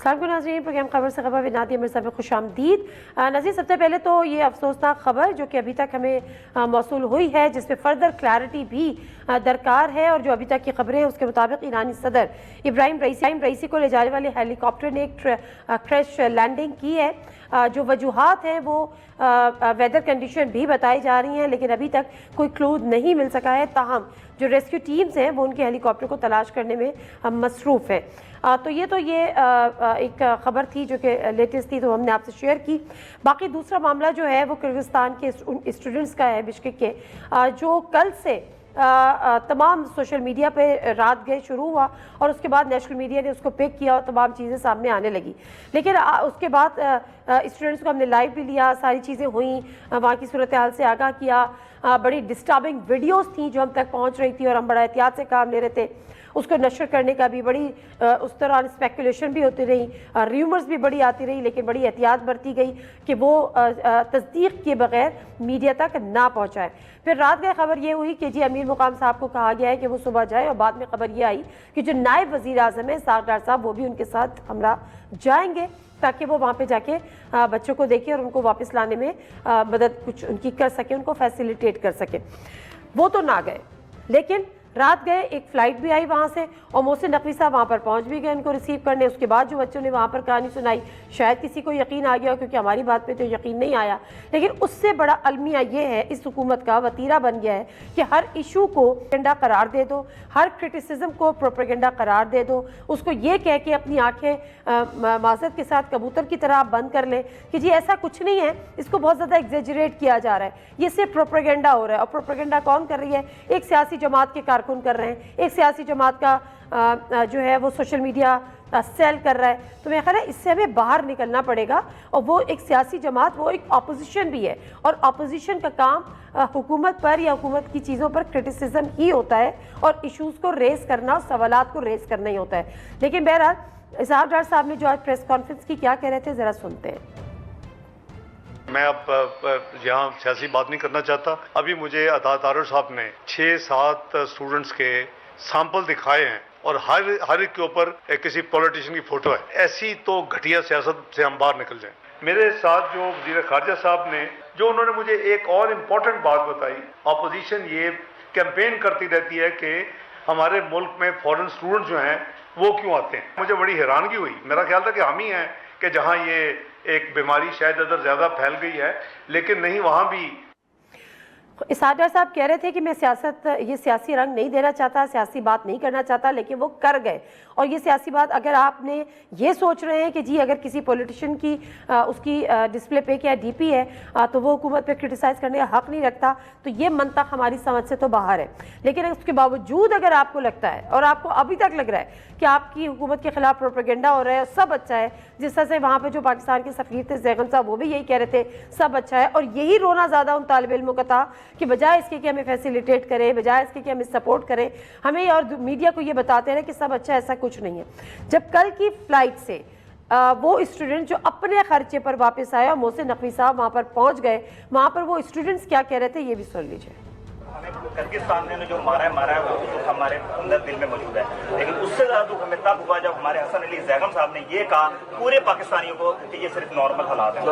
السلام علیکم ناظرین، پروگرام خبر سے خبر نادیہ مرزا میں خوش آمدید۔ ناظرین، سب سے پہلے تو یہ افسوسناک خبر جو کہ ابھی تک ہمیں موصول ہوئی ہے، جس پہ فردر کلیئرٹی بھی درکار ہے، اور جو ابھی تک کی خبریں ہیں اس کے مطابق ایرانی صدر ابراہیم رئیسی کو لے جانے والے ہیلی کاپٹر نے ایک کریش لینڈنگ کی ہے۔ جو وجوہات ہیں وہ ویدر کنڈیشن بھی بتائی جا رہی ہیں، لیکن ابھی تک کوئی کلو نہیں مل سکا ہے۔ تاہم جو ریسکیو ٹیمز ہیں وہ ان کے ہیلی کاپٹر کو تلاش کرنے میں مصروف ہے۔ تو یہ ایک خبر تھی جو کہ لیٹسٹ تھی، تو ہم نے آپ سے شیئر کی۔ باقی دوسرا معاملہ جو ہے وہ کرغزستان کے اسٹوڈنٹس کا ہے، بشکک کے، جو کل سے تمام سوشل میڈیا پہ رات گئے شروع ہوا، اور اس کے بعد نیشنل میڈیا نے اس کو پک کیا اور تمام چیزیں سامنے آنے لگی۔ لیکن اس کے بعد اسٹوڈنٹس کو ہم نے لائیو بھی لیا، ساری چیزیں ہوئیں، وہاں کی صورتحال سے آگاہ کیا۔ بڑی ڈسٹربنگ ویڈیوز تھیں جو ہم تک پہنچ رہی تھی، اور ہم بڑا احتیاط سے کام لے رہے تھے۔ اس کو نشر کرنے کا بھی بڑی اس طرح اسپیکولیشن بھی ہوتی رہی، ریومرز بھی بڑی آتی رہی، لیکن بڑی احتیاط برتی گئی کہ وہ تصدیق کیے بغیر میڈیا تک نہ پہنچائے۔ پھر رات گئے خبر یہ ہوئی کہ جی امیر مقام صاحب کو کہا گیا ہے کہ وہ صبح جائے، اور بعد میں خبر یہ آئی کہ جو نائب وزیر اعظم ہے اسحاق ڈار صاحب، وہ بھی ان کے ساتھ ہمراہ جائیں گے تاکہ وہ وہاں پہ جا کے بچوں کو دیکھیں اور ان کو واپس لانے میں مدد کچھ ان کی کر سکیں، ان کو فیسیلیٹیٹ کر سکیں۔ وہ تو نہ گئے، لیکن رات گئے ایک فلائٹ بھی آئی وہاں سے، اور محسن نقوی صاحب وہاں پر پہنچ بھی گئے ان کو ریسیو کرنے۔ اس کے بعد جو بچوں نے وہاں پر کہانی سنائی، شاید کسی کو یقین آ گیا ہو، کیونکہ ہماری بات پہ تو یقین نہیں آیا، لیکن اس سے بڑا المیہ یہ ہے، اس حکومت کا وتیرہ بن گیا ہے کہ ہر ایشو کو پروپیگنڈا قرار دے دو، ہر کرٹیسزم کو پروپیگنڈا قرار دے دو، اس کو یہ کہہ کے اپنی آنکھیں معذرت کے ساتھ کبوتر کی طرح بند کر لیں کہ جی ایسا کچھ نہیں ہے، اس کو بہت زیادہ ایگزیجریٹ کیا جا رہا ہے، یہ صرف پروپیگنڈا ہو رہا ہے۔ اور پروپیگنڈا کون کر رہی ہے؟ ایک سیاسی جماعت کے کارکن کر رہے ہیں، ایک سیاسی جماعت کا جو ہے وہ سوشل میڈیا سیل کر رہا ہے۔ تو میرا خیال ہے اس سے ہمیں باہر نکلنا پڑے گا، اور وہ ایک سیاسی جماعت، وہ ایک اپوزیشن بھی ہے، اور اپوزیشن کا کام حکومت پر یا حکومت کی چیزوں پر کرٹیسزم ہی ہوتا ہے، اور ایشوز کو ریز کرنا، سوالات کو ریز کرنا ہی ہوتا ہے۔ لیکن بہرحال اسحاق ڈار صاحب نے جو آج پریس کانفرنس کی کیا کہہ رہے تھے، ذرا سنتے ہیں۔ میں اب یہاں سیاسی بات نہیں کرنا چاہتا۔ ابھی مجھے عطا طارق صاحب نے 6-7 اسٹوڈنٹس کے سیمپل دکھائے ہیں، اور ہر ایک کے اوپر کسی پولیٹیشین کی فوٹو ہے۔ ایسی تو گھٹیا سیاست سے ہم باہر نکل جائیں۔ میرے ساتھ جو وزیر خارجہ صاحب نے جو انہوں نے مجھے ایک اور امپورٹنٹ بات بتائی، اپوزیشن یہ کیمپین کرتی رہتی ہے کہ ہمارے ملک میں فورن اسٹوڈنٹ جو ہیں وہ کیوں آتے ہیں۔ مجھے بڑی حیرانگی ہوئی، میرا خیال تھا کہ ہم ہی ہیں کہ جہاں یہ ایک بیماری شاید ادھر زیادہ پھیل گئی ہے، لیکن نہیں، وہاں بھی۔ اسحاق ڈار صاحب کہہ رہے تھے کہ میں یہ سیاسی رنگ نہیں دینا چاہتا، سیاسی بات نہیں کرنا چاہتا، لیکن وہ کر گئے۔ اور یہ سیاسی بات اگر آپ نے یہ سوچ رہے ہیں کہ جی اگر کسی پولیٹیشین کی اس کی ڈسپلے پہ کیا ڈی پی ہے تو وہ حکومت پہ کرٹیسائز کرنے کا حق نہیں رکھتا، تو یہ منطق ہماری سمجھ سے تو باہر ہے۔ لیکن اس کے باوجود اگر آپ کو لگتا ہے، اور آپ کو ابھی تک لگ رہا ہے کہ آپ کی حکومت کے خلاف پروپیگنڈا ہو رہا ہے، سب اچھا ہے، جس طرح سے وہاں پہ جو پاکستان کے سفیر تھے زیغن صاحب، وہ بھی یہی کہہ رہے تھے سب اچھا ہے، اور یہی رونا زیادہ ان طالب علموں کا تھا کہ بجائے اس کے کہ ہمیں فیسیلیٹیٹ کریں، بجائے اس کے کہ ہمیں سپورٹ کریں، ہمیں اور میڈیا کو یہ بتاتے رہے کہ سب اچھا ہے، ایسا کچھ نہیں ہے۔ جب کل کی فلائٹ سے وہ اسٹوڈنٹ جو اپنے خرچے پر واپس آئے، اور محسن نقوی صاحب وہاں پر پہنچ گئے، وہاں پر وہ اسٹوڈنٹس کیا کہہ رہے تھے یہ بھی سن لیجئے۔ کرغزستان نے جو مارا ہے وہ دکھ ہمارے اندر دل میں موجود ہے، لیکن اس سے زیادہ دکھ ہمیں تب ہوا جب ہمارے حسن علی زیغم صاحب نے یہ کہا پورے پاکستانیوں کو کہ یہ صرف نارمل حالات ہیں۔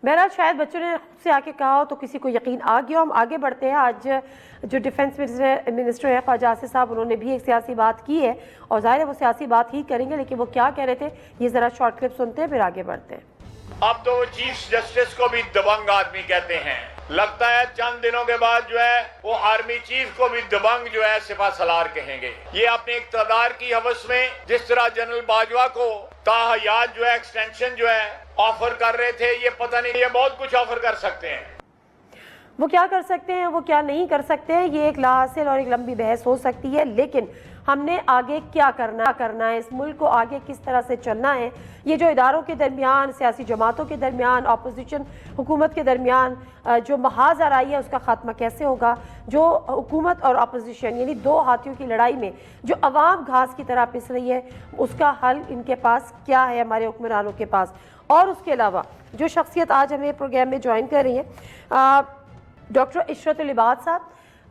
بہرحال شاید بچوں نے خود سے آ کے کہا ہو تو کسی کو یقین آ گیا۔ ہم آگے بڑھتے ہیں۔ آج جو ڈیفنس منسٹر ہے خواجہ آصف صاحب، انہوں نے بھی ایک سیاسی بات کی ہے، اور ظاہر ہے وہ سیاسی بات ہی کریں گے، لیکن وہ کیا کہہ رہے تھے یہ ذرا شارٹ کلپ سنتے ہیں، پھر آگے بڑھتے ہیں۔ اب تو وہ چیف جسٹس کو بھی دبنگ آدمی کہتے ہیں، لگتا ہے چند دنوں کے بعد جو ہے وہ آرمی چیف کو بھی دبنگ جو ہے سپہ سالار کہیں گے۔ یہ اپنے اقتدار کی حوث میں جس طرح جنرل باجوہ کو تاحیات جو ہے ایکسٹینشن جو ہے آفر کر رہے تھے، یہ پتہ نہیں، یہ بہت کچھ آفر کر سکتے ہیں۔ وہ کیا کر سکتے ہیں، وہ کیا نہیں کر سکتے ہیں، یہ ایک لا حاصل اور ایک لمبی بحث ہو سکتی ہے، لیکن ہم نے آگے کیا کرنا ہے، اس ملک کو آگے کس طرح سے چلنا ہے، یہ جو اداروں کے درمیان، سیاسی جماعتوں کے درمیان، اپوزیشن حکومت کے درمیان جو محاذ آرائی ہے اس کا خاتمہ کیسے ہوگا، جو حکومت اور اپوزیشن یعنی دو ہاتھیوں کی لڑائی میں جو عوام گھاس کی طرح پس رہی ہے، اس کا حل ان کے پاس کیا ہے، ہمارے حکمرانوں کے پاس۔ اور اس کے علاوہ جو شخصیت آج ہمیں پروگرام میں جوائن کر رہی ہیں، ڈاکٹر عشرت العباد صاحب،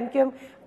MQM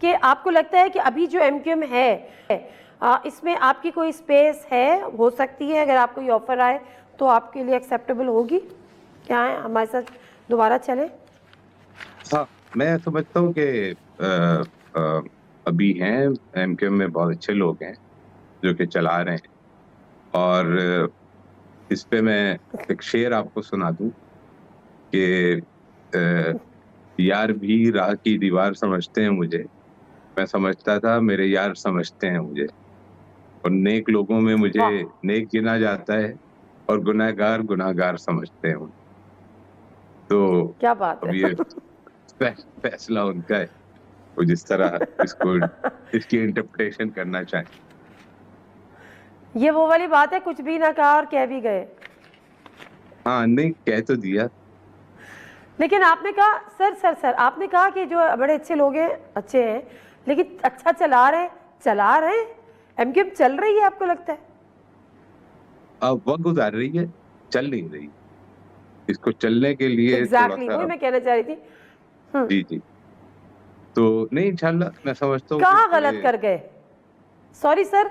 کہ آپ کو لگتا ہے کہ ابھی جو ایم کیو ایم ہے اس میں آپ کی کوئی اسپیس ہے, ہو سکتی ہے, اگر آپ کو یہ آفر آئے تو آپ کے لیے ایکسیپٹیبل ہوگی, کیا ہے ہمارے ساتھ دوبارہ چلیں؟ ہاں, میں سمجھتا ہوں کہ ابھی ہیں ایم کیو ایم میں بہت اچھے لوگ ہیں جو کہ چلا رہے ہیں, اور اس پہ میں ایک شعر آپ کو سنا دوں کہ یار بھی راہ کی دیوار سمجھتے ہیں مجھے, میں سمجھتا تھا میرے یار سمجھتے ہیں مجھے, اور نیک لوگوں میں مجھے نیک گنا جاتا ہے اور گناہ گار سمجھتے ہیں. تو کیا بات اب ہے. یہ فیصلہ ان کا ہے, وہ جس طرح اس کی انٹرپریٹیشن کرنا چاہیں. یہ وہ والی بات ہے, کچھ بھی نہ کہا اور کہہ بھی گئے. ہاں, نہیں کہہ تو دیا. لیکن آپ نے کہا سر آپ نے کہا کہ جو بڑے اچھے لوگ ہیں اچھے ہیں, لیکن اچھا چلا رہے ہیں ایم کیو ایم چل رہی ہے, آپ کو لگتا ہے؟ اب وقت گزار رہی ہے, چل نہیں رہی. اس کو چلنے کے لیے تھوڑا ایگزیکٹلی سا, وہی میں کہنا چاہ رہی تھی. جی تو نہیں, انشاءاللہ میں سمجھتا ہوں کہاں غلط کر گئے؟ سوری سر,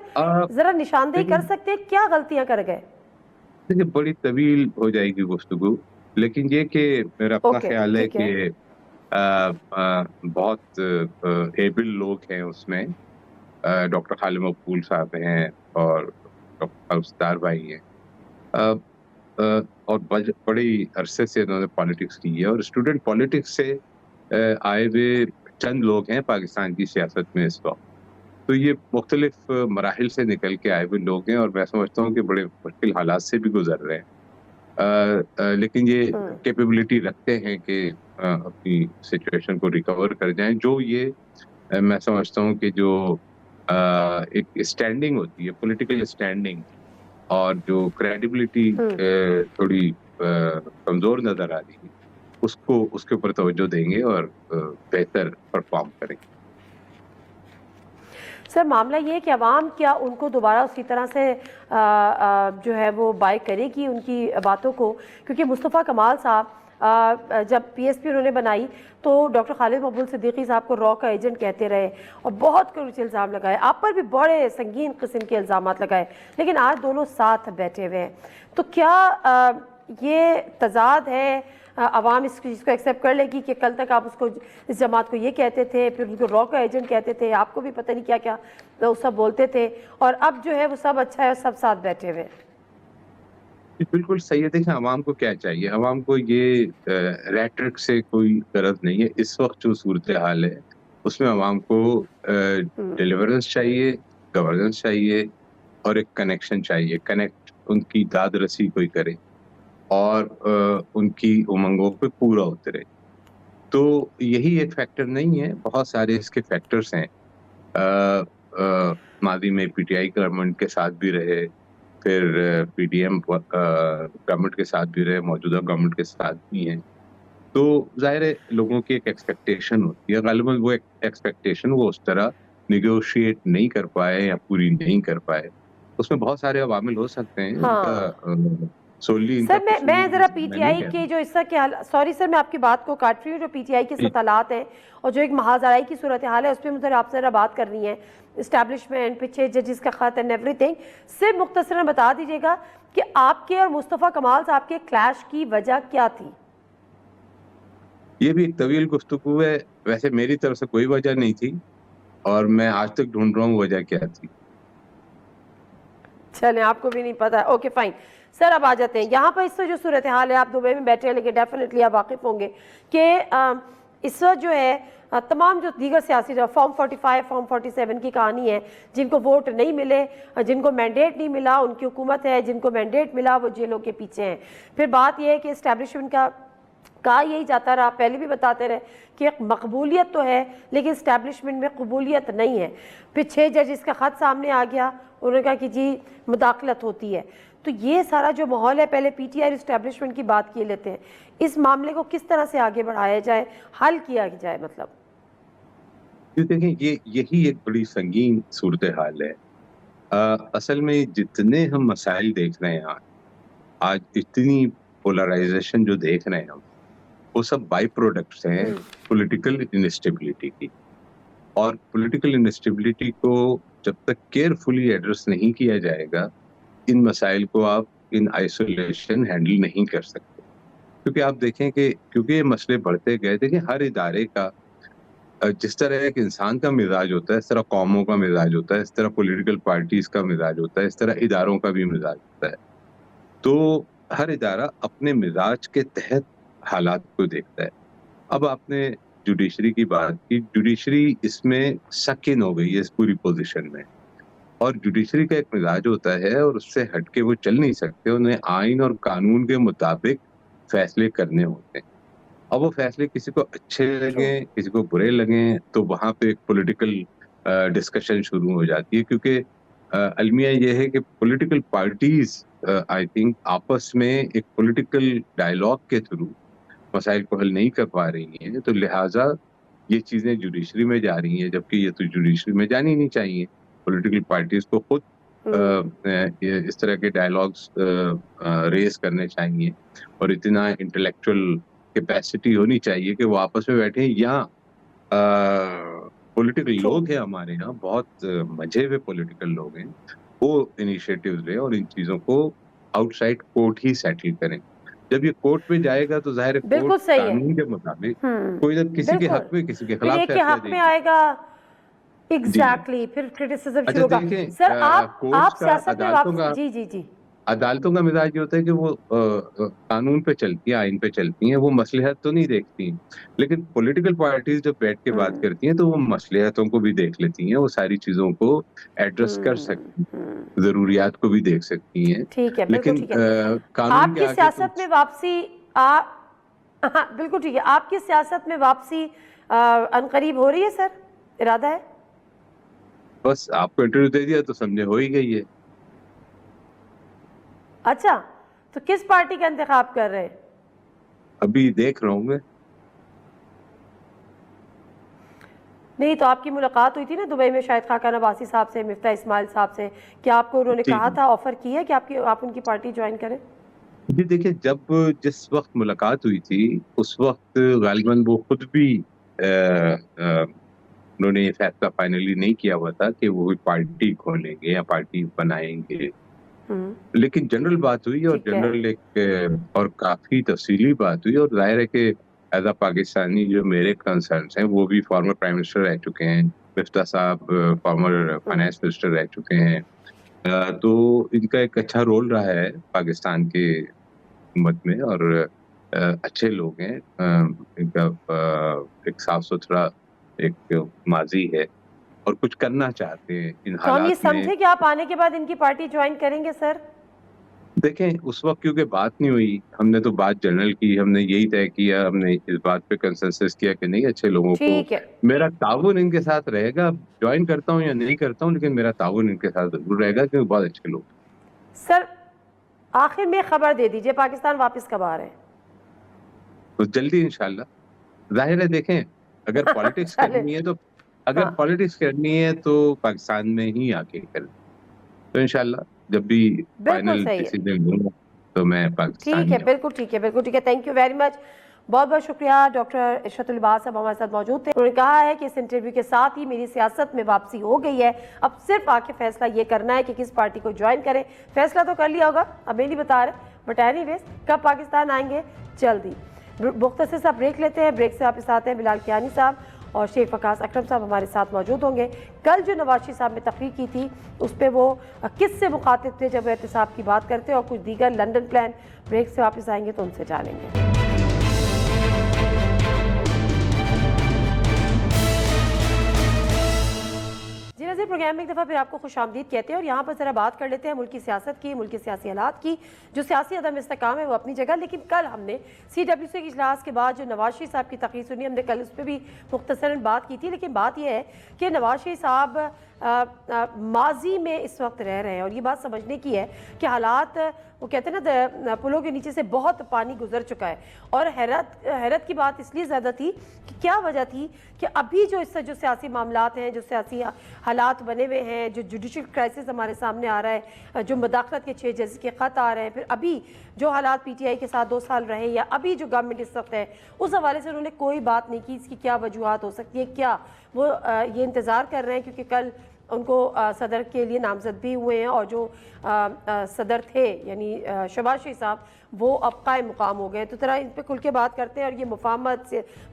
ذرا نشاندہی کر سکتے ہیں کیا غلطیاں کر گئے؟ دیکھیے بڑی طویل ہو جائے گی گفتگو, لیکن یہ کہ میرا اپنا اوکے خیال ہے ٹھیک ہے. کہ بہت ایبل لوگ ہیں اس میں. ڈاکٹر خالد مقبول صاحب ہیں اور ڈاکٹر ستار بھائی ہیں, اور بڑی عرصے سے انہوں نے پالیٹکس کی ہے, اور اسٹوڈنٹ پالیٹکس سے آئے ہوئے چند لوگ ہیں پاکستان کی سیاست میں اس وقت. تو یہ مختلف مراحل سے نکل کے آئے ہوئے لوگ ہیں, اور میں سمجھتا ہوں کہ بڑے مشکل حالات سے بھی گزر رہے ہیں, لیکن یہ کیپیبلٹی رکھتے ہیں کہ اپنی سچویشن کو ریکور کر جائیں. جو یہ میں سمجھتا ہوں کہ جو ایک اسٹینڈنگ ہوتی ہے, پولیٹیکل اسٹینڈنگ, اور جو کریڈیبلٹی تھوڑی کمزور نظر آ رہی ہے, اس کے اوپر توجہ دیں گے اور بہتر پرفارم کریں گے. سر معاملہ یہ ہے کہ عوام کیا ان کو دوبارہ اسی طرح سے جو ہے وہ بائی کرے گی ان کی باتوں کو؟ کیونکہ مصطفیٰ کمال صاحب جب پی ایس پی انہوں نے بنائی تو ڈاکٹر خالد مقبول صدیقی صاحب کو را کا ایجنٹ کہتے رہے اور بہت کچھ الزام لگائے, آپ پر بھی بڑے سنگین قسم کے الزامات لگائے, لیکن آج دونوں ساتھ بیٹھے ہوئے ہیں. تو کیا یہ تضاد ہے؟ عوام اس چیز کو ایکسیپٹ کر لے گی کہ کل تک آپ اس جماعت کو یہ کہتے تھے, پھر ان کو را کا ایجنٹ کہتے تھے, آپ کو بھی پتہ نہیں کیا کیا وہ سب بولتے تھے, اور اب جو ہے وہ سب اچھا ہے اور سب ساتھ بیٹھے ہوئے؟ بالکل صحیح ہے. دیکھیں عوام کو کیا چاہیے, عوام کو یہ ریٹرک سے کوئی غرض نہیں ہے. اس وقت جو صورتحال ہے اس میں عوام کو ڈیلیورنس چاہیے, گورننس چاہیے, اور ایک کنیکشن چاہیے. کنیکٹ, ان کی داد رسی کوئی کرے اور ان کی امنگوں پہ پورا اترے. تو یہی ایک فیکٹر نہیں ہے, بہت سارے اس کے فیکٹرز ہیں. ماضی میں پی ٹی آئی گورنمنٹ کے ساتھ بھی رہے, پھر پی ڈی ایم گورنمنٹ کے ساتھ بھی رہے, موجودہ گورنمنٹ کے ساتھ بھی ہیں. تو ظاہر ہے لوگوں کی ایک ایکسپیکٹیشن ہوتی ہے, غالباً وہ ایکسپیکٹیشن وہ اس طرح نیگوشیٹ نہیں کر پائے یا پوری نہیں کر پائے. اس میں بہت سارے عوامل ہو سکتے ہیں. سر میں ذرا پی ٹی آئی کے جو اس طرح کے سوری سر میں آپ کی بات کو کاٹ رہی ہوں, جو پی ٹی آئی کے ساتھ حالات ہیں اور جو ایک محاذ آرائی کی صورتحال ہے اس پہ مجھے آپ سے ذرا بات کرنی ہے. اسٹیبلشمنٹ, پیچھے ججز کا خط اینڈ ایوری تھنگ, صرف مختصراً بتا دیجیے گا کہ آپ کے اور مصطفیٰ کمال صاحب کے کلیش کی وجہ کیا تھی؟ یہ بھی ایک طویل گفتگو ہے. ویسے میری طرف سے کوئی وجہ نہیں تھی, اور میں آج تک ڈھونڈ رہا ہوں وجہ کیا تھی. چلیں, آپ کو بھی نہیں پتا, اوکے فائن. سر اب آ جاتے ہیں یہاں پر. اس وقت جو صورتحال ہے, آپ دبئی میں بیٹھے ہیں لیکن ڈیفینیٹلی آپ واقف ہوں گے کہ اس وقت جو ہے تمام جو دیگر سیاسی فارم 45 فارم 47 کی کہانی ہے, جن کو ووٹ نہیں ملے, جن کو مینڈیٹ نہیں ملا, ان کی حکومت ہے, جن کو مینڈیٹ ملا وہ جیلوں کے پیچھے ہیں. پھر بات یہ ہے کہ اسٹیبلشمنٹ کا کہا یہی جاتا رہا, پہلے بھی بتاتے رہے کہ ایک مقبولیت تو ہے لیکن اسٹیبلشمنٹ میں قبولیت نہیں ہے. پھر 6 ججز کا خط سامنے آ گیا, انہوں نے کہا کہ جی مداخلت ہوتی ہے. تو یہ سارا جو ماحول ہے, پہلے پی ٹی آئی اور اسٹیبلشمنٹ کی بات کیے لیتے ہیں, اس معاملے کو کس طرح سے آگے بڑھایا جائے, حل کیا جائے؟ مطلب دیکھیں یہی ایک بڑی سنگین صورتحال ہے. اصل میں جتنے ہم مسائل دیکھ رہے ہیں آج اتنی پولرائزیشن جو دیکھ رہے ہیں ہم, وہ سب بائی پروڈکٹس ہیں پولیٹیکل انسٹیبلٹی کی. اور پولیٹیکل انسٹیبلٹی کو جب تک کیئرفلی ایڈریس نہیں کیا جائے گا، ان مسائل کو آپ ان آئسولیشن ہینڈل نہیں کر سکتے. کیونکہ آپ دیکھیں کہ کیونکہ یہ مسئلے بڑھتے گئے، دیکھیں ہر ادارے کا جس طرح ایک انسان کا مزاج ہوتا ہے، اس طرح قوموں کا مزاج ہوتا ہے، اس طرح پولیٹیکل پارٹیز کا مزاج ہوتا ہے، اس طرح اداروں کا بھی مزاج ہوتا ہے. تو ہر ادارہ اپنے مزاج کے تحت حالات کو دیکھتا ہے. اب آپ نے جوڈیشری کی بات کی، جوڈیشری اس میں سکن ہو گئی ہے اس پوری پوزیشن میں، اور جوڈیشری کا ایک مزاج ہوتا ہے اور اس سے ہٹ کے وہ چل نہیں سکتے. انہیں آئین اور قانون کے مطابق فیصلے کرنے ہوتے ہیں. اب وہ فیصلے کسی کو اچھے لگیں، کسی کو برے لگیں، تو وہاں پہ ایک پولیٹیکل ڈسکشن شروع ہو جاتی ہے. کیونکہ المیہ یہ ہے کہ پولیٹیکل پارٹیز آئی تھنک آپس میں ایک پولیٹیکل ڈائلاگ کے تھرو مسائل کو حل نہیں کر پا رہی ہیں، تو لہٰذا یہ چیزیں جوڈیشری میں جا رہی ہیں، جبکہ یہ تو جوڈیشری میں جانی نہیں چاہیے. پولیٹیکل پارٹیز کو خود اس طرح کے ڈائلاگس ریز کرنے چاہیے، اور اتنا انٹلیکچوئل کیپیسٹی ہونی چاہیے کہ وہ آپس میں بیٹھیں. یہاں پولیٹیکل لوگ ہیں ہمارے یہاں، بہت مجھے ہوئے پولیٹیکل لوگ ہیں، وہ انیشیٹیوز لیں اور ان چیزوں کو آؤٹ سائڈ کورٹ ہی سیٹل کریں. جب یہ کورٹ میں جائے گا تو ظاہر ہے کورٹ قانون کے مطابق کوئی نہ کسی کے حق میں کسی کے خلاف فیصلہ حق میں آئے گا. ایگزیکٹلی پھر کرٹیسزم شروع ہوگا. سر آپ سیاست میں واپس جی عدالتوں کا مزاج یہ ہوتا ہے کہ وہ قانون پہ چلتی ہیں، آئین پہ چلتی ہیں، وہ مصلحت تو نہیں دیکھتی ہیں. لیکن پولیٹیکل پارٹیز جب بیٹھ کے بات کرتی ہیں تو وہ مصلحتوں کو بھی دیکھ لیتی ہیں، وہ ساری چیزوں کو ایڈریس کر سکتی ہیں، ضروریات کو بھی دیکھ سکتی ہیں. ٹھیک ہے، لیکن آپ کی سیاست میں واپسی بالکل ٹھیک ہے، آپ کی سیاست میں واپسی عنقریب ہو رہی ہے سر؟ ارادہ ہے؟ بس آپ کو انٹرویو دے دیا تو سمجھے ہو ہی گئی ہے. اچھا، تو کس پارٹی کا انتخاب کر رہے ہیں؟ ابھی دیکھ رہا ہوں میں. نہیں تو آپ کی ملاقات ہوئی تھی نا دبئی میں شاہد خاقان عباسی صاحب سے، مفتاح اسماعیل صاحب سے، کیا آپ کو انہوں نے کہا تھا، آفر کی ہے کہ آپ ان کی پارٹی جوائن کریں؟ جی دیکھیں، جس وقت ملاقات ہوئی تھی اس وقت غالباً وہ خود بھی انہوں نے یہ فیصلہ فائنلی نہیں کیا ہوا تھا کہ وہ پارٹی کھولیں گے یا پارٹی بنائیں گے. لیکن جنرل بات ہوئی، اور جنرل ایک اور کافی تفصیلی بات ہوئی، اور ظاہر ہے کہ ایز اے پاکستانی جو میرے کنسرنس ہیں، وہ بھی فارمر پرائم منسٹر رہ چکے ہیں، مفتاح صاحب فارمر فائنانس منسٹر رہ چکے ہیں، تو ان کا ایک اچھا رول رہا ہے پاکستان کے حکومت میں، اور اچھے لوگ ہیں. ان کا ایک صاف ستھرا ایک ماضی ہے اور کچھ کرنا چاہتے ہیں ان حالات میں. ہم یہ سمجھے کہ آپ آنے کے بعد ان کی پارٹی جوائن کریں گے سر؟ دیکھیں اس وقت کیونکہ بات نہیں ہوئی، ہم نے تو بات جنرل کی، ہم نے یہی طے کیا، ہم نے اس بات پہ کنسنسس کیا کہ نہیں اچھے لوگوں کو میرا تعاون ان کے ساتھ رہے گا. جوائن کرتا ہوں یا نہیں کرتا ہوں، لیکن میرا تعاون ان کے ساتھ ضرور رہے گا کیونکہ بہت اچھے لوگ. سر آخر میں خبر دے دیجئے، پاکستان واپس کب آ رہے ہیں؟ تو جلدی انشاءاللہ. ظاہر ہے دیکھیں اگر پالیٹکس کرنی ہے تو پاکستان میں ہی آ کے کریں، تو انشاءاللہ جب بھی فائنل ڈیسیژن لوں تو میں پاکستان. ٹھیک ہے، بالکل ٹھیک ہے، بالکل ٹھیک ہے. تھینک یو ویری مچ، بہت بہت شکریہ. ڈاکٹر عشرت العباس صاحب ہمارے ساتھ موجود تھے. انہوں نے کہا ہے کہ اس انٹرویو کے ساتھ ہی میری سیاست میں واپسی ہو گئی ہے، اب صرف آ کے فیصلہ یہ کرنا ہے کہ کس پارٹی کو جوائن کریں. فیصلہ تو کر لیا ہوگا، ابھی نہیں بتا رہے، بٹ اینی ویز کب پاکستان آئیں گے جلدی. مختصر سا بریک لیتے ہیں، بریک سے واپس آتے ہیں. بلال کیانی صاحب اور شیخ وقاص اکرم صاحب ہمارے ساتھ موجود ہوں گے. کل جو نواز شریف صاحب نے تقریر کی تھی اس پہ وہ کس سے مخاطب تھے جب احتساب کی بات کرتے، اور کچھ دیگر لندن پلان. بریک سے واپس آئیں گے تو ان سے جانیں گے. جی ناظرین، پروگرام میں ایک دفعہ پھر آپ کو خوش آمدید کہتے ہیں، اور یہاں پر ذرا بات کر لیتے ہیں ملک کی سیاست کی، ملک کے سیاسی حالات کی. جو سیاسی عدم استحکام ہے وہ اپنی جگہ، لیکن کل ہم نے CWC کے اجلاس کے بعد جو نواز شریف صاحب کی تقریر سنی، ہم نے کل اس پہ بھی مختصراً بات کی تھی. لیکن بات یہ ہے کہ نواز شریف صاحب ماضی میں اس وقت رہ رہے ہیں، اور یہ بات سمجھنے کی ہے کہ حالات، وہ کہتے ہیں نا پلوں کے نیچے سے بہت پانی گزر چکا ہے. اور حیرت کی بات اس لیے زیادہ تھی کہ کیا وجہ تھی کہ ابھی جو اس سے جو سیاسی معاملات ہیں، جو سیاسی حالات بنے ہوئے ہیں، جو جوڈیشل کرائسس ہمارے سامنے آ رہا ہے، جو مداخلت کے 6 جج کے خط آ رہے ہیں، پھر ابھی جو حالات PTI کے ساتھ 2 سال رہے، یا ابھی جو گورنمنٹ اس وقت ہے، اس حوالے سے انہوں نے کوئی بات نہیں کی اس کی کیا وجوہات ہو سکتی ہے، کیا وہ یہ انتظار کر رہے ہیں کیونکہ کل ان کو صدر کے لیے نامزد بھی ہوئے ہیں، اور جو صدر تھے یعنی شہباز شریف صاحب وہ اب قائم مقام ہو گئے. تو ذرا ان پہ کھل کے بات کرتے ہیں، اور یہ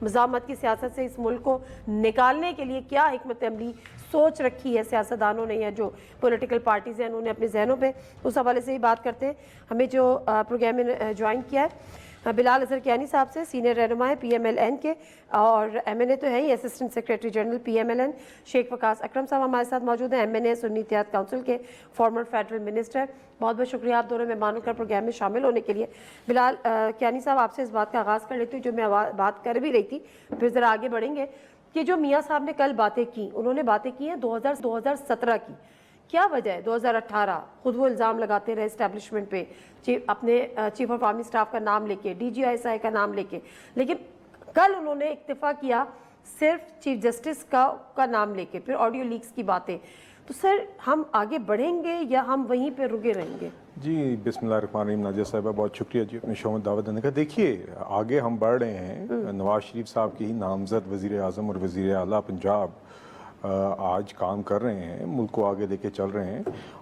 مزاحمت کی سیاست سے اس ملک کو نکالنے کے لیے کیا حکمت عملی سوچ رکھی ہے سیاستدانوں نے یا جو پولیٹیکل پارٹیز ہیں انہوں نے اپنے ذہنوں پہ، اس حوالے سے ہی بات کرتے ہیں. ہمیں جو پروگرام میں جوائن کیا ہے بلال اظہر کیانی صاحب سے، سینئر رہنما ہے پی ایم ایل این کے، اور ایم این اے تو ہے ہی، assistant secretary general P M L N. Sheikh Waqas اکرم صاحب ہمارے ساتھ موجود ہیں، ایم این اے سنی اتحاد کونسل کے فارمر فیڈرل منسٹر. بہت بہت شکریہ آپ دونوں مہمانوں کا پروگرام میں شامل ہونے کے لیے. بلال کیانی صاحب آپ سے اس بات کا آغاز کر لیتی ہوں جو میں بات کر بھی رہی تھی، پھر ذرا آگے بڑھیں گے کہ جو میاں صاحب نے کل باتیں کی، انہوں نے باتیں کی ہیں 2017 کی. کیا وجہ ہے 2018 خود وہ الزام لگاتے رہے اسٹیبلشمنٹ پہ، اپنے چیف آف آرمی اسٹاف کا نام لے کے، D G I S I کا نام لے کے، لیکن کل انہوں نے اکتفا کیا صرف چیف جسٹس کا نام لے کے، پھر آڈیو لیکس کی باتیں. تو سر ہم آگے بڑھیں گے یا ہم وہیں پہ رکے رہیں گے؟ جی بسم اللہ الرحمن الرحیم. ناجیہ صاحبہ بہت شکریہ جی اپنے شو میں دعوت دینے کا. دیکھیے آگے ہم بڑھ رہے ہیں، نواز شریف صاحب کی ہی نامزد وزیر اعظم اور وزیر اعلیٰ پنجاب آج کام کر رہے ہیں، ملک کو آگے لے کے چل رہے ہیں.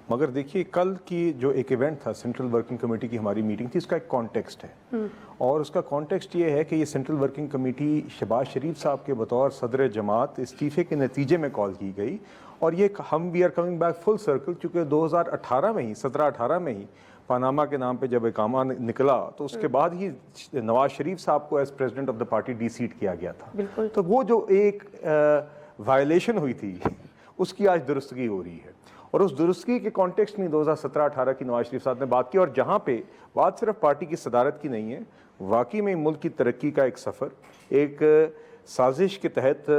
مگر دیکھیے کل کی جو ایک ایونٹ تھا، سینٹرل ورکنگ کمیٹی کی ہماری میٹنگ تھی، اس کا ایک کانٹیکسٹ ہے، اور اس کا کانٹیکسٹ یہ ہے کہ یہ سینٹرل ورکنگ کمیٹی شہباز شریف صاحب کے بطور صدر جماعت استعفے کے نتیجے میں کال کی گئی. اور یہ ہم we are coming back full circle, چونکہ 2018 میں ہی 17-18 میں ہی پاناما کے نام پہ جب اقامہ نکلا تو اس کے بعد ہی نواز شریف صاحب کو as president of the party deseat کیا گیا تھا. تو وہ جو ایک وائلیشن ہوئی تھی اس کی آج درستگی ہو رہی ہے، اور اس درستگی کے کانٹیکسٹ میں 2017-18 کی نواز شریف صاحب نے بات کی. اور جہاں پہ بات صرف پارٹی کی صدارت کی نہیں ہے، واقعی میں ملک کی ترقی کا ایک سفر ایک سازش کے تحت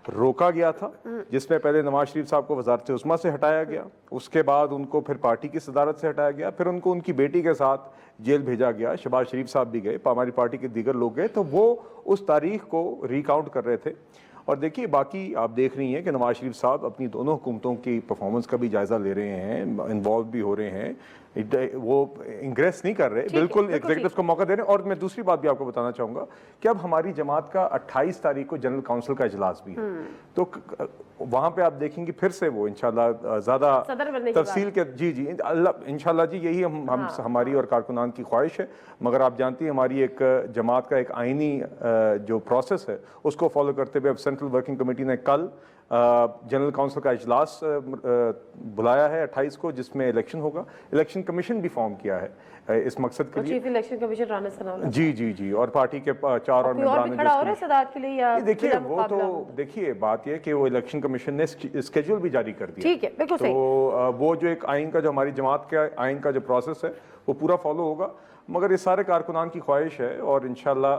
روکا گیا تھا، جس میں پہلے نواز شریف صاحب کو وزارت عظمیٰ سے ہٹایا گیا، اس کے بعد ان کو پھر پارٹی کی صدارت سے ہٹایا گیا، پھر ان کو ان کی بیٹی کے ساتھ جیل بھیجا گیا. شہباز شریف صاحب بھی گئے، ہماری پارٹی کے دیگر لوگ گئے. تو وہ اس تاریخ کو ریکاؤنٹ کر رہے تھے. اور دیکھیے باقی آپ دیکھ رہی ہیں کہ نواز شریف صاحب اپنی دونوں حکومتوں کی پرفارمنس کا بھی جائزہ لے رہے ہیں، انوالو بھی ہو رہے ہیں، وہ انگریس نہیں کر رہے، بالکل ایگزیکٹو کو موقع دے رہے ہیں. اور میں دوسری بات بھی آپ کو بتانا چاہوں گا کہ اب ہماری جماعت کا 28 تاریخ کو جنرل کاؤنسل کا اجلاس بھی ہے، تو وہاں پہ آپ دیکھیں گے پھر سے وہ انشاءاللہ زیادہ تفصیل کے جی انشاءاللہ جی یہی ہماری اور کارکنان کی خواہش ہے. مگر آپ جانتی ہیں ہماری ایک جماعت کا ایک آئینی جو پروسیس ہے اس کو فالو کرتے ہوئے اب سینٹرل ورکنگ کمیٹی نے کل جنرل کاؤنسل کا اجلاس بلایا ہے 28 کو، جس میں الیکشن ہوگا. الیکشن کمیشن بھی فارم کیا ہے اس مقصد کے لیے، chief election commission Rana Sanaullah ji اور پارٹی کے 4 اور ممبران کھڑا ہو رہا ہے صدارت کے لیے. دیکھیے وہ تو دیکھیے بات یہ کہ وہ الیکشن کمیشن نے اسکیجول بھی جاری کر دیا، ٹھیک ہے بالکل صحیح. تو وہ جو ایک آئین کا جو ہماری جماعت کے آئین کا جو پروسیس ہے وہ پورا فالو ہوگا. مگر یہ سارے کارکنان کی خواہش ہے، اور انشاءاللہ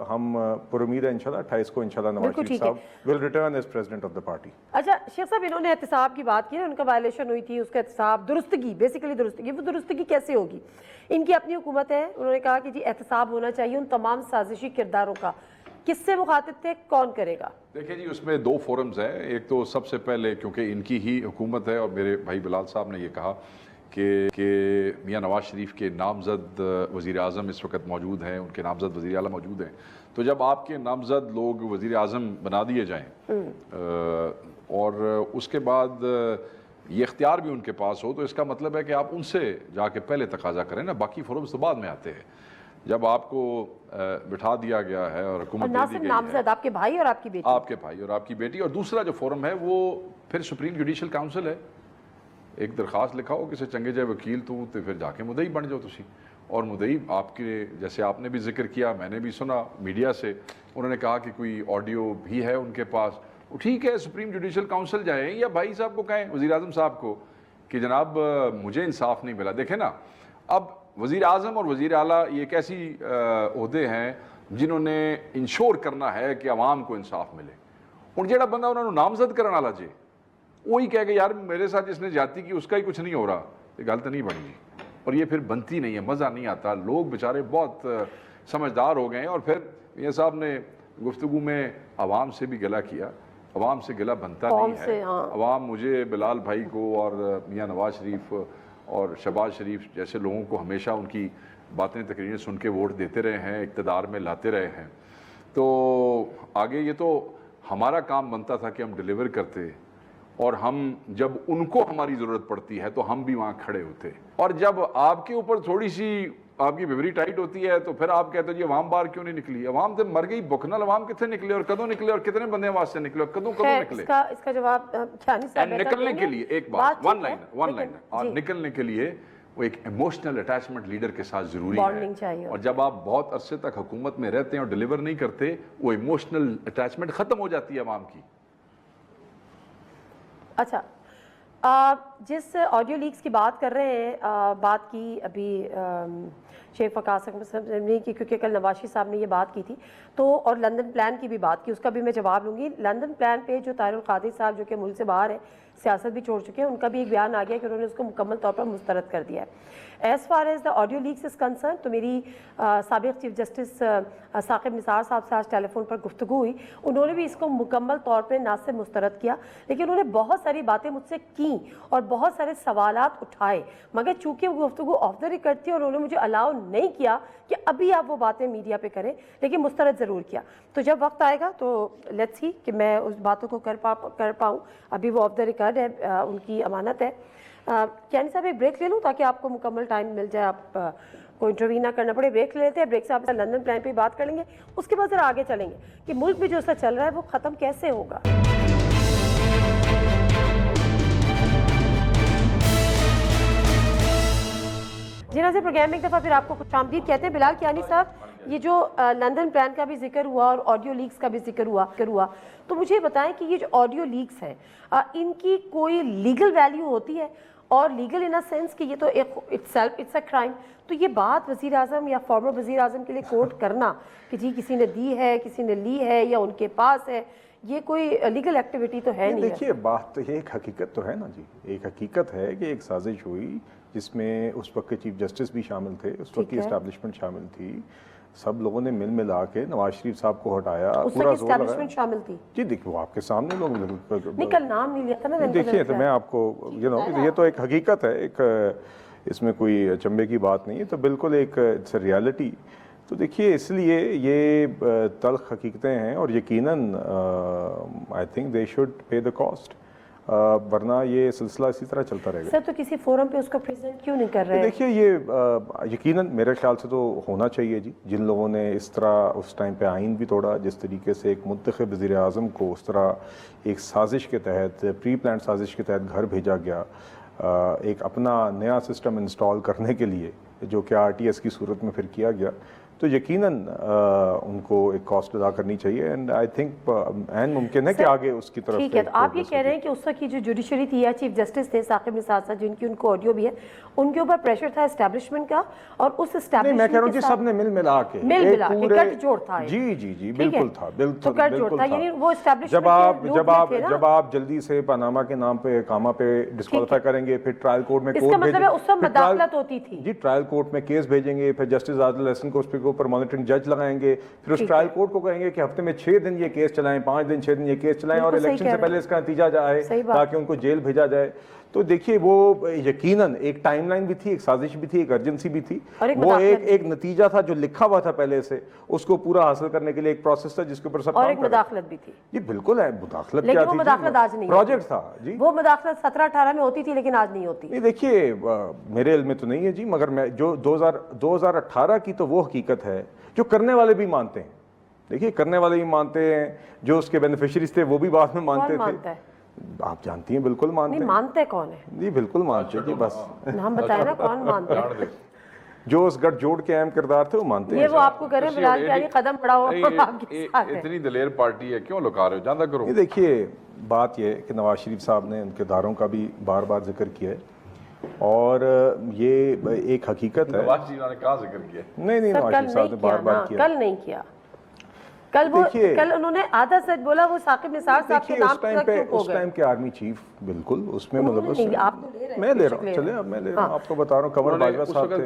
ہم پر امید ہے انشاءاللہ 28 کو انشاءاللہ نواز شریف صاحب will return as president of the party. اچھا شیخ صاحب، انہوں نے احتساب کی بات کی نا، ان کا وائلیشن ہوئی تھی، اس کا احتساب درستگی، بیسیکلی درستگی، وہ درستگی کیسے ہوگی؟ ان کی اپنی حکومت ہے، انہوں نے کہا کہ جی احتساب ہونا چاہیے ان تمام سازشی کرداروں کا. کس سے مخاطب تھے، کون کرے گا؟ دیکھیں جی اس میں 2 فورمز ہیں. ایک تو سب سے پہلے کیونکہ ان کی ہی حکومت ہے، اور میرے بھائی بلال صاحب نے یہ کہا کہ میاں نواز شریف کے نامزد وزیر اعظم اس وقت موجود ہیں، ان کے نامزد وزیر اعلیٰ موجود ہیں. تو جب آپ کے نامزد لوگ وزیر اعظم بنا دیے جائیں اور اس کے بعد یہ اختیار بھی ان کے پاس ہو، تو اس کا مطلب ہے کہ آپ ان سے جا کے پہلے تقاضا کریں نا، باقی فورمز تو بعد میں آتے ہیں. جب آپ کو بٹھا دیا گیا ہے اور حکومت دے دی گئی ہے، نامزد آپ کے بھائی اور آپ کی بیٹی، آپ کے بھائی اور آپ کی بیٹی، اور دوسرا جو فورم ہے وہ پھر سپریم جوڈیشل کاؤنسل ہے. ایک درخواست لکھا ہو کسی چنگے جائے وکیل تو پھر جا کے مدعی بن جاؤ تسی. اور مدعی آپ کے جیسے آپ نے بھی ذکر کیا، میں نے بھی سنا میڈیا سے، انہوں نے کہا کہ کوئی آڈیو بھی ہے ان کے پاس. ٹھیک ہے سپریم جوڈیشل کاؤنسل جائیں یا بھائی صاحب کو کہیں، وزیر اعظم صاحب کو، کہ جناب مجھے انصاف نہیں ملا. دیکھیں نا، اب وزیر اعظم اور وزیر اعلیٰ یہ ایک ایسی عہدے ہیں جنہوں نے انشور کرنا ہے کہ عوام کو انصاف ملے. اور جڑا بندہ انہوں نے نامزد کرنا والا جے وہی کہہ کہ یار میرے ساتھ جس نے جاتی کی اس کا ہی کچھ نہیں ہو رہا، یہ گل تو نہیں بنی جی. اور یہ پھر بنتی نہیں ہے، مزہ نہیں آتا. لوگ بیچارے بہت سمجھدار ہو گئے ہیں. اور پھر میاں صاحب نے گفتگو میں عوام سے بھی گلہ کیا. عوام سے گلہ بنتا نہیں ہے. عوام مجھے، بلال بھائی کو اور میاں نواز شریف اور شہباز شریف جیسے لوگوں کو ہمیشہ ان کی باتیں تقریریں سن کے ووٹ دیتے رہے ہیں، اقتدار میں لاتے رہے ہیں. تو آگے یہ تو ہمارا کام بنتا تھا کہ ہم ڈیلیور کرتے اور ہم جب ان کو ہماری ضرورت پڑتی ہے تو ہم بھی وہاں کھڑے ہوتے, اور جب آپ کے اوپر تھوڑی سی آپ کی بیوری ٹائٹ ہوتی ہے تو پھر آپ کہتے ہیں جی عوام باہر کیوں نہیں نکلی, عوام تو مر گئی بکھنل, عوام کتنے نکلے اور کدوں نکلے اور کتنے بندے وہاں سے نکلے اور کدوں نکلے. اس کا جواب کھیانی صاحب نکلنے کے لیے ایک بات ون لائن اور نکلنے کے لیے وہ ایک ایموشنل اٹیچمنٹ لیڈر کے ساتھ ضروری ہے, اور جب آپ بہت عرصے تک حکومت میں رہتے ہیں اور ڈیلیور نہیں کرتے وہ ایموشنل اٹیچمنٹ ختم ہو جاتی ہے عوام کی. اچھا, جس آڈیو لیکس کی بات کر رہے ہیں, بات کی ابھی شیخ وقاص نے کی, کیونکہ کل نواز شریف صاحب نے یہ بات کی تھی تو, اور لندن پلان کی بھی بات کی, اس کا بھی میں جواب لوں گی. لندن پلان پہ جو طاہر القادری صاحب جو کہ ملک سے باہر ہیں, سیاست بھی چھوڑ چکے ہیں, ان کا بھی ایک بیان آ گیا کہ انہوں نے اس کو مکمل طور پر مسترد کر دیا ہے. As far as the audio leaks is concern, تو میری سابق چیف جسٹس ثاقب نثار صاحب سے آج ٹیلی فون پر گفتگو ہوئی, انہوں نے بھی اس کو مکمل طور پہ نہ سے مسترد کیا, لیکن انہوں نے بہت ساری باتیں مجھ سے کیں اور بہت سارے سوالات اٹھائے, مگر چونکہ وہ گفتگو آف دا ریکارڈ تھی اور انہوں نے مجھے الاؤ نہیں کیا کہ ابھی آپ وہ باتیں میڈیا پہ کریں, لیکن مسترد ضرور کیا. تو جب وقت آئے گا تو لیٹس سی کہ میں اس باتوں کو کر پاؤں, ابھی وہ آف دا ریکارڈ ہے, ان کی امانت ہے. کیانی صاحب ایک بریک لے لوں تاکہ آپ کو مکمل ٹائم مل جائے, آپ کو انٹرویو نہ کرنا پڑے. بریک لے لیتے ہیں, بریک سے آپ لندن پلان پہ بات کر لیں گے, اس کے بعد ذرا آگے چلیں گے کہ ملک میں جو سا چل رہا ہے وہ ختم کیسے ہوگا. جی ناظرین, پروگرام میں ایک دفعہ پھر آپ کو خوش آمدید کہتے ہیں. بلال کیانی صاحب, یہ جو لندن پلان کا بھی ذکر ہوا اور آڈیو لیکس کا بھی ذکر ہوا, تو مجھے بتائیں کہ یہ جو آڈیو لیکس ہیں ان کی کوئی لیگل ویلیو ہوتی ہے, اور لیگل ان اے سینس کہ یہ تو اٹس اے کرائم, تو یہ بات وزیر اعظم یا فارمر وزیر اعظم کے لیے کوٹ کرنا کہ جی کسی نے دی ہے, کسی نے لی ہے یا ان کے پاس ہے, یہ کوئی لیگل ایکٹیویٹی تو ہے نہیں. دیکھیے بات تو یہ ایک حقیقت تو ہے نا جی, ایک حقیقت ہے کہ ایک سازش ہوئی جس میں اس وقت کے چیف جسٹس بھی شامل تھے, اس وقت کی اسٹیبلشمنٹ شامل تھی, سب لوگوں نے مل ملا کے نواز شریف صاحب کو ہٹایا, پورا زور لگایا. شامل تھی جی دیکھیں وہ آپ کے سامنے لوگ نکل نام نہیں لیا تھا نا. دیکھیے تو میں آپ کو یہ تو ایک حقیقت ہے, ایک اس میں کوئی چمبے کی بات نہیں ہے, تو بالکل ایک اٹس اے ریالٹی. تو دیکھیے اس لیے یہ تلخ حقیقتیں ہیں اور یقیناً I think they should pay the cost, ورنہ یہ سلسلہ اسی طرح چلتا رہے گا. سر تو کسی فورم پہ اس کو پریزنٹ کیوں نہیں کر رہے؟ دیکھیے یہ یقیناً میرے خیال سے تو ہونا چاہیے جی, جن لوگوں نے اس طرح اس ٹائم پہ آئین بھی توڑا, جس طریقے سے ایک منتخب وزیر اعظم کو اس طرح ایک سازش کے تحت, پری پلانڈ سازش کے تحت گھر بھیجا گیا, ایک اپنا نیا سسٹم انسٹال کرنے کے لیے جو کہ RTS کی صورت میں پھر کیا گیا, تو یقیناً ان کو ایک کاسٹ ادا کرنی چاہیے. اینڈ آئی تھنک این ممکن ہے کہ آگے اس کی طرف. ٹھیک ہے, تو آپ یہ کہہ رہے ہیں کہ اس وقت کی جو جوڈیشری تھی یا چیف جسٹس تھے ثاقب نثار صاحب, جن کی ان کو آڈیو بھی ہے, ان کے اوپر پریشر تھا اسٹیبلشمنٹ کا, اور اس اسٹیبلشمنٹ میں کہہ رہا ہوں جی سب نے مل ملا کے گٹھ جوڑ تھا. جی جی جی بالکل تھا, تو گٹھ جوڑ تھا, یعنی وہ اسٹیبلشمنٹ جب آپ جلدی سے پاناما کے نام پہ کاما پہ ڈسکوالیفائی کریں گے, پھر ٹرائل کورٹ میں کورٹ بھیجیں گے, اس وقت مداخلت ہوتی تھی جی, ٹرائل کورٹ میں کیس بھیجیں گے, پھر جسٹس عادل احسن کو اس کے اوپر مانیٹرنگ جج لگائیں گے, پھر اس ٹرائل کورٹ کو کہیں گے کہ ہفتے میں 6 دن یہ کیس چلائیں, 5 دن 6 دن یہ کیس چلائیں, اور الیکشن سے پہلے اس کا نتیجہ جائے تاکہ ان کو جیل بھیجا جائے. تو دیکھیے وہ یقیناً ایک ٹائم لائن بھی تھی, ایک سازش بھی تھی, ایک ارجنسی بھی تھی, وہ ایک نتیجہ تھا جو لکھا ہوا تھا پہلے سے, اس کو پورا حاصل کرنے کے لیے ایک پروسیس تھا جس کے اوپر سب اور ایک مداخلت بھی تھی. جی بالکل ہے, مداخلت کیا تھی, وہ مداخلت آج نہیں, پروجیکٹ تھا جی, وہ مداخلت 17-18 میں ہوتی تھی لیکن آج نہیں ہوتی. نہیں دیکھیے میرے علم میں تو نہیں ہے جی, مگر میں جو 2018 کی تو وہ حقیقت ہے جو کرنے والے بھی مانتے ہیں. دیکھیے کرنے والے بھی مانتے ہیں, جو اس کے بینیفیشریز تھے وہ بھی بعد میں مانتے تھے. آپ جانتی ہیں بالکل مانتے ہیں. مانتے کون ہے جی بالکل مانتے جی, بس ہم بتائیں نا کون مانتے ہیں. جو اس گٹھ جوڑ کے اہم کردار تھے وہ مانتے ہیں. یہ وہ آپ کو کریں بلال کیانی قدم بڑھاؤ, اتنی دلیر پارٹی ہے, کیوں لکا رہے ہو, جاندہ کرو. یہ دیکھیے بات یہ ہے کہ نواز شریف صاحب نے ان کے داروں کا بھی بار بار ذکر کیا ہے, اور یہ ایک حقیقت ہے. نواز شریف نے کہاں ذکر کیا؟ نہیں نواز شریف صاحب نے بار بار کیا, کل نہیں کیا. کل انہوں نے آدھا سچ بولا, وہ ثاقب نثار صاحب کے نام پہ اس ٹائم کے آرمی چیف بالکل اس میں ملوث ہیں. میں لے رہا ہوں, چلے اب میں لے رہا ہوں, آپ کو بتا رہا ہوں, قمر باجوہ صاحب تھے.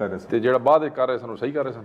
ਰਹੇ ਸੀ ਤੇ ਜਿਹੜਾ ਬਾਅਦ ਕਰ ਰਹੇ ਸਨ ਉਹ ਸਹੀ ਕਰ ਰਹੇ ਸਨ।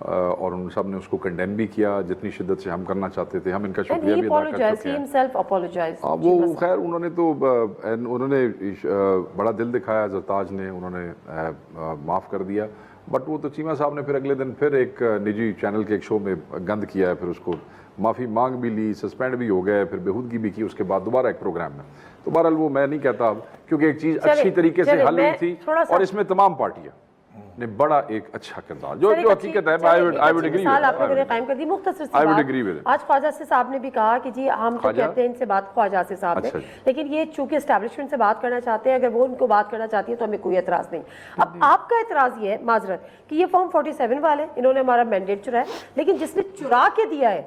اور ان سب نے اس کو کنڈیم بھی کیا جتنی شدت سے ہم کرنا چاہتے تھے. ہم ان کا And شکریہ he بھی ادا کر apologized, چکے he ہیں. himself apologized. وہ خیر انہوں نے تو انہوں نے بڑا دل دکھایا زرتاج نے, انہوں نے معاف کر دیا. بٹ وہ تو چیمہ صاحب نے پھر اگلے دن پھر ایک نجی چینل کے ایک شو میں گند کیا ہے, پھر اس کو معافی مانگ بھی لی, سسپینڈ بھی ہو گئے, پھر بےہودگی بھی کی اس کے بعد دوبارہ ایک پروگرام میں. تو بہرحال وہ میں نہیں کہتا اب, کیونکہ ایک چیز اچھی طریقے سے حل ہوئی تھی اور اس میں تمام پارٹیاں نے بڑا ایک اچھا کردار جو حقیقت ہے. I would agree مثال آپ نے قائم کر دی مختصر سی بات. آج خواجہ سے صاحب نے بھی کہا کہ جی ہم تو کہتے ہیں ان سے بات خواجہ سے صاحب نے, لیکن یہ چونکہ اسٹیبلشمنٹ سے بات کرنا چاہتے ہیں, اگر وہ ان کو بات کرنا چاہتی ہے تو ہمیں کوئی اعتراض نہیں. اب آپ کا اعتراض یہ ہے معذرت کہ یہ فارم 47 والے انہوں نے ہمارا مینڈیٹ چرایا, لیکن جس نے چرا کے دیا ہے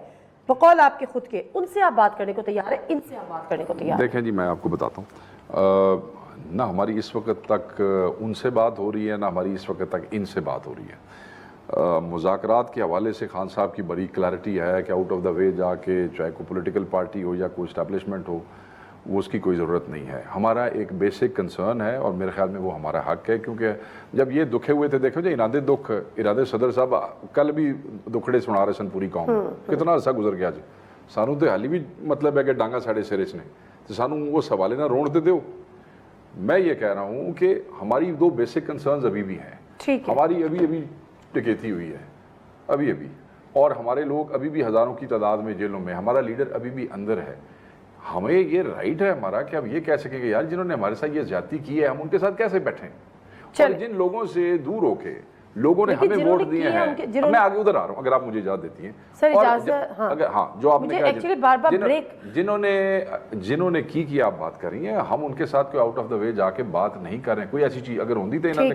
بقول آپ کے خود کے, ان سے آپ بات کرنے کو تیار ہیں, ان سے آپ بات کرنے کو تیار ہیں؟ دیکھیں جی میں آپ کو بتاتا ہوں, نہ ہماری اس وقت تک ان سے بات ہو رہی ہے, نہ ہماری اس وقت تک ان سے بات ہو رہی ہے. مذاکرات کے حوالے سے خان صاحب کی بڑی کلیئرٹی ہے کہ آؤٹ آف دا وے جا کے چاہے کوئی پولیٹیکل پارٹی ہو یا کوئی اسٹیبلشمنٹ ہو, وہ اس کی کوئی ضرورت نہیں ہے. ہمارا ایک بیسک کنسرن ہے اور میرے خیال میں وہ ہمارا حق ہے, کیونکہ جب یہ دکھے ہوئے تھے, دیکھو جی ارادے صدر صاحب کل بھی دکھڑے سنا رہے سن پوری قوم, کتنا عرصہ گزر گیا جی. سانو تو حالی بھی مطلب ہے کہ ڈانگا ساڑے سرے نے, تو سانو وہ سوالے نہ روڑ دے دیو. میں یہ کہہ رہا ہوں کہ ہماری دو بیسک کنسرنز ابھی بھی ہیں. ہماری ابھی ٹکیتی ہوئی ہے ابھی, اور ہمارے لوگ ابھی بھی ہزاروں کی تعداد میں جیلوں میں, ہمارا لیڈر ابھی بھی اندر ہے. ہمیں یہ رائٹ ہے ہمارا کہ اب یہ کہہ سکیں کہ یار جنہوں نے ہمارے ساتھ یہ زیادتی کی ہے ہم ان کے ساتھ کیسے بیٹھیں, اور جن لوگوں سے دور ہو کے لوگوں نے ہمیں ووٹ دیے ہیں. میں آگے ادھر آ رہا ہوں اگر آپ مجھے اجازت دیتی ہیں. جو آپ نے جنہوں نے کی آپ بات کر رہی ہیں, ہم ان کے ساتھ کوئی آؤٹ آف دا وے جا کے بات نہیں کر رہے ہیں. کوئی ایسی چیز اگر ہوندی تو انہوں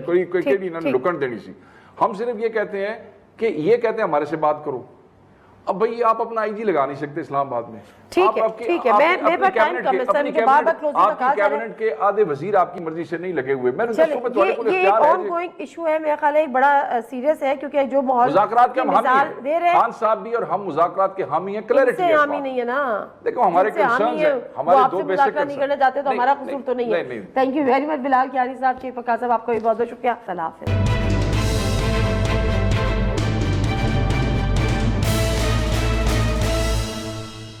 نے لکن دینی سی. ہم صرف یہ کہتے ہیں کہ یہ کہتے ہیں ہمارے سے بات کرو. اب بھئی آپ اپنا آئی جی لگا نہیں سکتے اسلام آباد میں. ٹھیک ہے آپ کی کیبنٹ کے آدھے وزیر آپ کی مرضی سے نہیں لگے ہوئے. یہ ایک آن گوئنگ ایشو ہے, میرا خیال ہے ایک بڑا سیریس ہے, کیونکہ جو ماحول مذاکرات کے ہم حامی ہیں, خان صاحب بھی اور ہم مذاکرات کے حامی ہیں. کلیئرٹی ہے, حامی نہیں ہے نا. دیکھو ہمارے کنسرنز ہیں, ہمارے دو بیسک کنسرن نہیں کرنا چاہتے تو ہمارا قصور تو نہیں ہے. تھینک یو ویری مچ بلال کیانی صاحب, چیف وقار صاحب, آپ کا بھی بہت بہت شکریہ. اللہ حافظ.